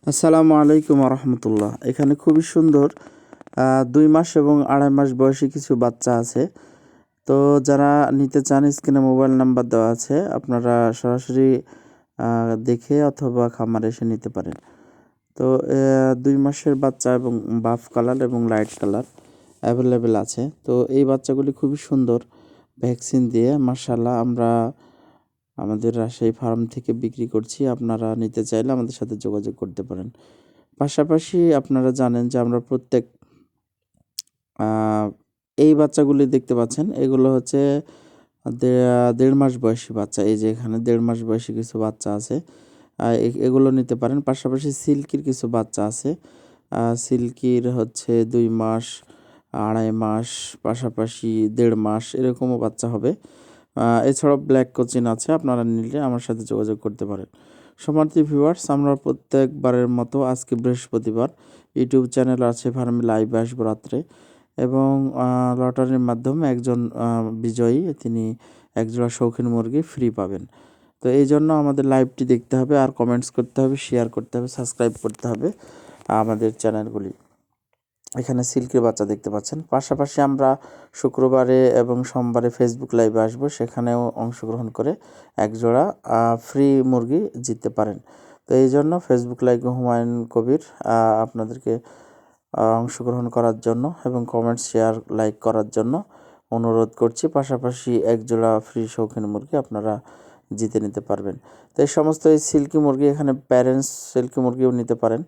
আসসালামু আলাইকুম রহমতুল্লাহ। এখানে খুবই সুন্দর 2 মাস এবং 2.5 মাস বয়সী কিছু বাচ্চা আছে। তো যারা নিতে চান স্ক্রিনে মোবাইল নাম্বার দেওয়া আছে, আপনারা সরাসরি দেখে অথবা খামারে এসে নিতে পারেন। তো 2 মাসের বাচ্চা এবং বাফ কালার এবং লাইট কালার অ্যাভেলেবেল আছে। তো এই বাচ্চাগুলি খুবই সুন্দর, ভ্যাকসিন দিয়ে মাশাআল্লাহ আমরা আমাদের রাজশাহী ফার্ম থেকে বিক্রি করছি। আপনারা নিতে চাইলে আমাদের সাথে যোগাযোগ করতে পারেন। পাশাপাশি আপনারা জানেন যে আমরা প্রত্যেক আ এই বাচ্চাগুলি দেখতে পাচ্ছেন, এগুলো হচ্ছে ১.৫ মাস বয়সী বাচ্চা। এই যে এখানে ১.৫ মাস বয়সী কিছু বাচ্চা আছে। এগুলো নিতে পারেন। পাশাপাশি সিল্কির কিছু বাচ্চা আছে। সিল্কির হচ্ছে ২ মাস, ২.৫ মাস, পাশাপাশি ১.৫ মাস এরকমও বাচ্চা হবে। এছাড়াও ব্ল্যাক কোচিন আছে। আপনারা নিলে আমার সাথে যোগাযোগ করতে পারেন। সম্মানিত ভিউয়ার্স, আমরা প্রত্যেকবারের মতো আজকে বৃহস্পতিবার ইউটিউব চ্যানেল আছে ফার্মে লাইভে আসবো রাত্রে এবং লটারির মাধ্যমে একজন বিজয়ী তিনি একজোড়া শৌখিন মুরগি ফ্রি পাবেন। তো এইজন্য আমাদের লাইভটি দেখতে হবে আর কমেন্টস করতে হবে, শেয়ার করতে হবে, সাবস্ক্রাইব করতে হবে আমাদের চ্যানেলগুলি। এখানে সিল্কের বাচ্চা দেখতে পাচ্ছেন। পাশাপাশি আমরা শুক্রবারে এবং সোমবারে ফেসবুক লাইভে আসবো, সেখানেও অংশগ্রহণ করে একজোড়া ফ্রি মুরগি জিততে পারেন। তো এই জন্য ফেসবুক লাইভে হুমায়ুন কবির আপনাদেরকে অংশগ্রহণ করার জন্য এবং কমেন্টস, শেয়ার, লাইক করার জন্য অনুরোধ করছি। পাশাপাশি একজোড়া ফ্রি শৌখিন মুরগি আপনারা জিতে নিতে পারবেন। তো এই সমস্ত এই সিল্কি মুরগি, এখানে প্যারেন্টস সিল্কি মুরগিও নিতে পারেন।